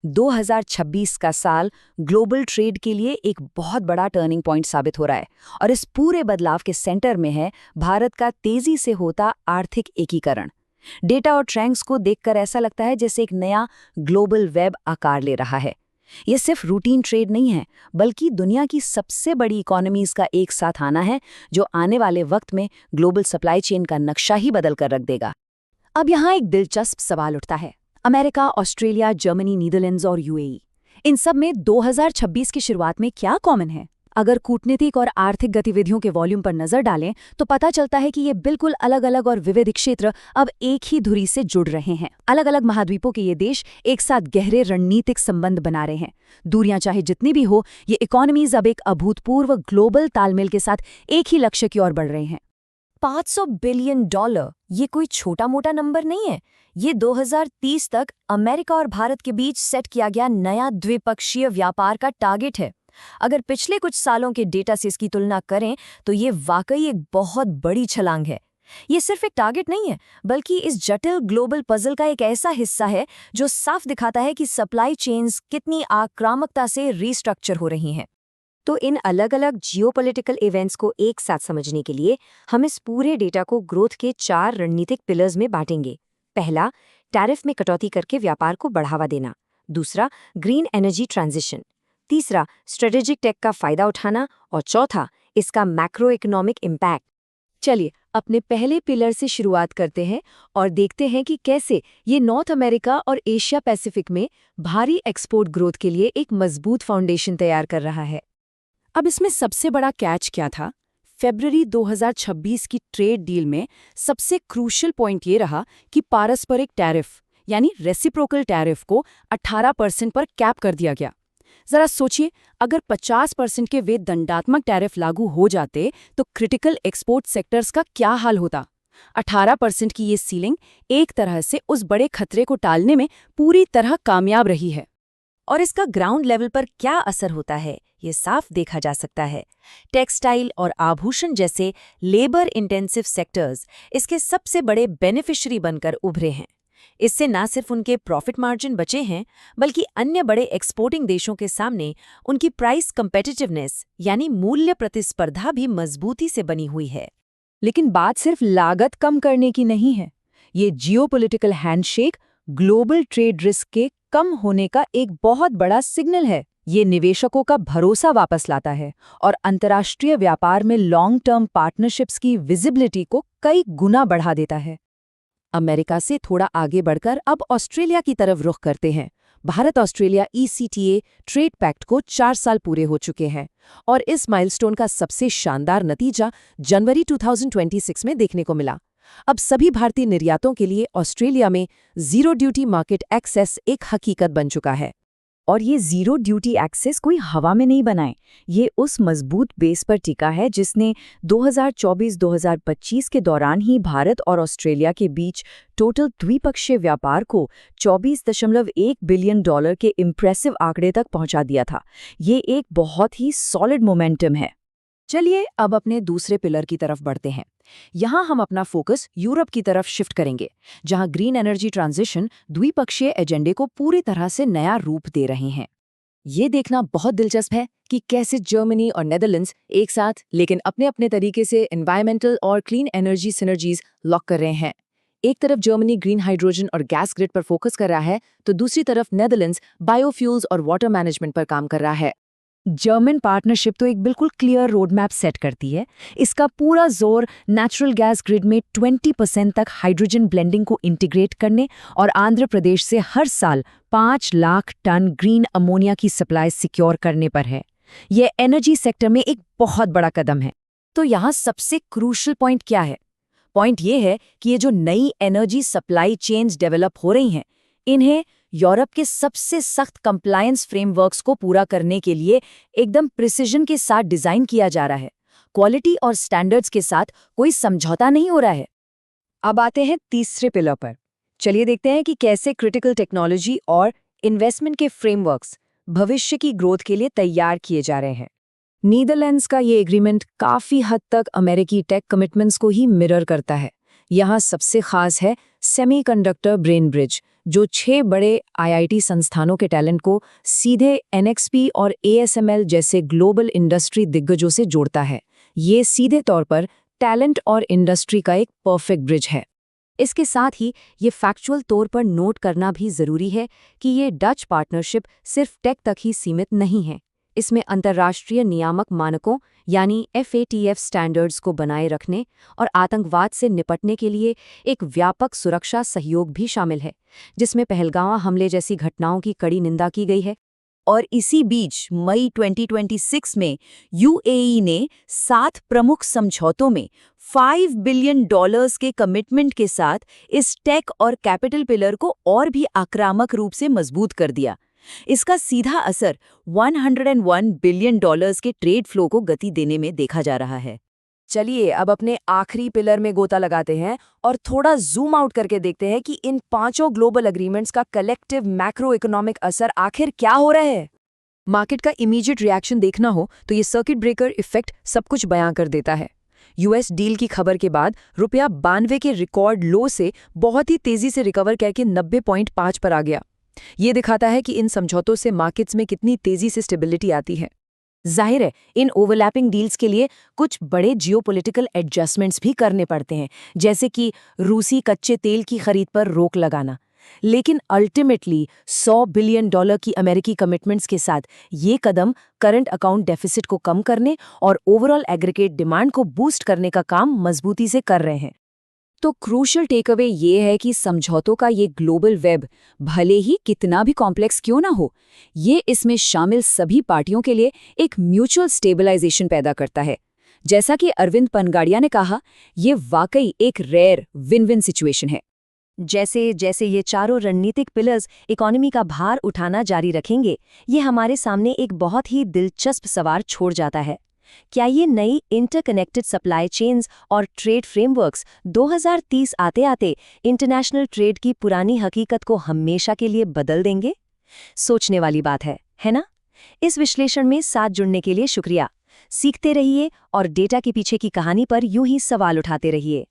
2026 का साल global trade के लिए एक बहुत बड़ा टर्निंग पॉइंट साबित हो रहा है और इस पूरे बदलाव के सेंटर में है भारत का तेजी से होता आर्थिक एकीकरण। डेटा और ट्रेंड्स को देखकर ऐसा लगता है जैसे एक नया ग्लोबल वेब आकार ले रहा है। ये सिर्फ रूटीन ट्रेड नहीं है, बल्कि दुनिया की सबसे बड़ी इकोनॉमीज का एक साथ आना है जो आने वाले वक्त में ग्लोबल सप्लाई चेन का नक्शा ही बदल कर रख देगा। अब यहाँ एक दिलचस्प सवाल उठता है, अमेरिका, ऑस्ट्रेलिया, जर्मनी, नीदरलैंड्स और यूएई, इन सब में 2026 की शुरुआत में क्या कॉमन है? अगर कूटनीतिक और आर्थिक गतिविधियों के वॉल्यूम पर नजर डालें तो पता चलता है कि ये बिल्कुल अलग अलग और विविध क्षेत्र अब एक ही धुरी से जुड़ रहे हैं। अलग अलग महाद्वीपों के ये देश एक साथ गहरे रणनीतिक संबंध बना रहे हैं। दूरियां चाहे जितनी भी हो, ये इकोनॉमीज अब एक अभूतपूर्व ग्लोबल तालमेल के साथ एक ही लक्ष्य की ओर बढ़ रहे हैं। $500 बिलियन, ये कोई छोटा मोटा नंबर नहीं है। ये 2030 तक अमेरिका और भारत के बीच सेट किया गया नया द्विपक्षीय व्यापार का टारगेट है। अगर पिछले कुछ सालों के डेटा से इसकी तुलना करें तो ये वाकई एक बहुत बड़ी छलांग है। ये सिर्फ एक टारगेट नहीं है, बल्कि इस जटिल ग्लोबल पजल का एक ऐसा हिस्सा है जो साफ दिखाता है कि सप्लाई चेन्स कितनी आक्रामकता से रीस्ट्रक्चर हो रही हैं। तो इन अलग अलग जियोपॉलिटिकल इवेंट्स को एक साथ समझने के लिए हम इस पूरे डेटा को ग्रोथ के 4 रणनीतिक पिलर्स में बांटेंगे। पहला, टैरिफ में कटौती करके व्यापार को बढ़ावा देना। दूसरा, ग्रीन एनर्जी ट्रांजिशन। तीसरा, स्ट्रेटेजिक टेक का फायदा उठाना। और चौथा, इसका मैक्रो इकोनॉमिक इम्पैक्ट। चलिए अपने पहले पिलर से शुरुआत करते हैं और देखते हैं कि कैसे ये नॉर्थ अमेरिका और एशिया पैसिफिक में भारी एक्सपोर्ट ग्रोथ के लिए एक मजबूत फाउंडेशन तैयार कर रहा है। अब इसमें सबसे बड़ा कैच क्या था? फरवरी 2026 की ट्रेड डील में सबसे क्रूशियल पॉइंट ये रहा कि पारस्परिक टैरिफ यानी रेसिप्रोकल टैरिफ को 18% पर कैप कर दिया गया। जरा सोचिए, अगर 50% के वे दंडात्मक टैरिफ लागू हो जाते तो क्रिटिकल एक्सपोर्ट सेक्टर्स का क्या हाल होता? 18% की ये सीलिंग एक तरह से उस बड़े खतरे को टालने में पूरी तरह कामयाब रही है। और इसका ग्राउंड लेवल पर क्या असर होता है, ये साफ देखा जा सकता है। टेक्सटाइल और आभूषण जैसे लेबर इंटेंसिव सेक्टर्स इसके सबसे बड़े बेनिफिशियरी बनकर उभरे हैं। इससे न सिर्फ उनके प्रॉफिट मार्जिन बचे हैं, बल्कि अन्य बड़े एक्सपोर्टिंग देशों के सामने उनकी प्राइस कंपेटिटिवनेस यानी मूल्य प्रतिस्पर्धा भी मजबूती से बनी हुई है। लेकिन बात सिर्फ लागत कम करने की नहीं है। ये geopolitical handshake global trade risk के कम होने का एक बहुत बड़ा सिग्नल है। ये निवेशकों का भरोसा वापस लाता है और अंतर्राष्ट्रीय व्यापार में लॉन्ग टर्म पार्टनरशिप्स की विजिबिलिटी को कई गुना बढ़ा देता है। अमेरिका से थोड़ा आगे बढ़कर अब ऑस्ट्रेलिया की तरफ रुख करते हैं। Bharat Australia ECTA trade pact को 4 साल पूरे हो चुके हैं और इस माइलस्टोन का सबसे शानदार नतीजा जनवरी 2026 में देखने को मिला। अब सभी भारतीय निर्यातों के लिए ऑस्ट्रेलिया में जीरो ड्यूटी मार्केट एक्सेस एक हकीकत बन चुका है। और ये जीरो ड्यूटी एक्सेस कोई हवा में नहीं बनाए, ये उस मजबूत बेस पर टिका है जिसने 2024-2025 के दौरान ही भारत और ऑस्ट्रेलिया के बीच टोटल द्विपक्षीय व्यापार को $24.1 बिलियन के इम्प्रेसिव आंकड़े तक पहुंचा दिया था। ये एक बहुत ही सॉलिड मोमेंटम है। चलिए अब अपने दूसरे पिलर की तरफ बढ़ते हैं। यहाँ हम अपना फोकस यूरोप की तरफ शिफ्ट करेंगे, जहाँ ग्रीन एनर्जी ट्रांजिशन द्विपक्षीय एजेंडे को पूरी तरह से नया रूप दे रहे हैं। ये देखना बहुत दिलचस्प है कि कैसे जर्मनी और नेदरलैंड्स एक साथ लेकिन अपने अपने तरीके से एनवायरमेंटल और क्लीन एनर्जी सिनर्जीज लॉक कर रहे हैं। एक तरफ जर्मनी ग्रीन हाइड्रोजन और गैस ग्रिड पर फोकस कर रहा है, तो दूसरी तरफ नेदरलैंड्स बायोफ्यूल्स और वाटर मैनेजमेंट पर काम कर रहा है। जर्मन पार्टनरशिप तो एक बिल्कुल क्लियर रोड मैप सेट करती है। इसका पूरा जोर नेचुरल गैस ग्रिड में 20% तक हाइड्रोजन ब्लेंडिंग को इंटीग्रेट करने और आंध्र प्रदेश से हर साल 5 लाख टन ग्रीन अमोनिया की सप्लाई सिक्योर करने पर है। यह एनर्जी सेक्टर में एक बहुत बड़ा कदम है। तो यहाँ सबसे क्रूशियल पॉइंट क्या है? पॉइंट ये है कि ये जो नई एनर्जी सप्लाई चेन्स डेवलप हो रही हैं, इन्हें यूरोप के सबसे सख्त कंप्लायंस फ्रेमवर्क्स को पूरा करने के लिए एकदम प्रिसिजन के साथ डिजाइन किया जा रहा है। क्वालिटी और स्टैंडर्ड्स के साथ कोई समझौता नहीं हो रहा है। अब आते हैं तीसरे पिलर पर। चलिए देखते हैं कि कैसे क्रिटिकल टेक्नोलॉजी और इन्वेस्टमेंट के फ्रेमवर्क्स भविष्य की ग्रोथ के लिए तैयार किए जा रहे हैं। नीदरलैंड्स का ये एग्रीमेंट काफी हद तक अमेरिकी टेक कमिटमेंट्स को ही मिरर करता है। यहाँ सबसे खास है सेमीकंडक्टर ब्रेन ब्रिज, जो 6 बड़े आईआईटी संस्थानों के टैलेंट को सीधे एनएक्सपी और एएसएमएल जैसे ग्लोबल इंडस्ट्री दिग्गजों से जोड़ता है। ये सीधे तौर पर टैलेंट और इंडस्ट्री का एक परफेक्ट ब्रिज है। इसके साथ ही ये फैक्चुअल तौर पर नोट करना भी ज़रूरी है कि ये डच पार्टनरशिप सिर्फ टेक तक ही सीमित नहीं है। इसमें अंतर्राष्ट्रीय नियामक मानकों यानी FATF स्टैंडर्ड्स को बनाए रखने और आतंकवाद से निपटने के लिए एक व्यापक सुरक्षा सहयोग भी शामिल है, जिसमें पहलगाम हमले जैसी घटनाओं की कड़ी निंदा की गई है। और इसी बीच मई 2026 में यूएई ने 7 प्रमुख समझौतों में $5 बिलियन के कमिटमेंट के साथ इस टेक और कैपिटल पिलर को और भी आक्रामक रूप से मजबूत कर दिया। इसका सीधा असर $101 बिलियन के ट्रेड फ्लो को गति देने में देखा जा रहा है। चलिए अब अपने आखिरी पिलर में गोता लगाते हैं और थोड़ा जूम आउट करके देखते हैं कि इन 5 ग्लोबल एग्रीमेंट्स का कलेक्टिव मैक्रो इकोनॉमिक असर आखिर क्या हो रहा है। मार्केट का इमीडिएट रिएक्शन देखना हो तो ये सर्किट ब्रेकर इफेक्ट सब कुछ बयां कर देता है। यूएस डील की खबर के बाद रुपया 92 के रिकॉर्ड लो से बहुत ही तेजी से रिकवर करके 90.5 पर आ गया। ये दिखाता है कि इन समझौतों से मार्केट्स में कितनी तेजी से स्टेबिलिटी आती है। जाहिर है इन ओवरलैपिंग डील्स के लिए कुछ बड़े जियोपॉलिटिकल एडजस्टमेंट्स भी करने पड़ते हैं, जैसे कि रूसी कच्चे तेल की खरीद पर रोक लगाना। लेकिन अल्टीमेटली $100 बिलियन की अमेरिकी कमिटमेंट्स के साथ ये कदम करंट अकाउंट डेफिसिट को कम करने और ओवरऑल एग्रीगेट डिमांड को बूस्ट करने का काम मजबूती से कर रहे हैं। तो क्रूशियल टेकअवे ये है कि समझौतों का ये ग्लोबल वेब भले ही कितना भी कॉम्प्लेक्स क्यों ना हो, ये इसमें शामिल सभी पार्टियों के लिए एक म्यूचुअल स्टेबलाइजेशन पैदा करता है। जैसा कि अरविंद पनगाड़िया ने कहा, ये वाकई एक रेयर विन विन सिचुएशन है। जैसे जैसे ये चारों रणनीतिक पिलर्स इकोनॉमी का भार उठाना जारी रखेंगे, ये हमारे सामने एक बहुत ही दिलचस्प सवाल छोड़ जाता है। क्या ये नई इंटरकनेक्टेड सप्लाई चेन्स और ट्रेड फ्रेमवर्क्स 2030 आते आते इंटरनेशनल ट्रेड की पुरानी हकीकत को हमेशा के लिए बदल देंगे? सोचने वाली बात है ना? इस विश्लेषण में साथ जुड़ने के लिए शुक्रिया। सीखते रहिए और डेटा के पीछे की कहानी पर यूं ही सवाल उठाते रहिए।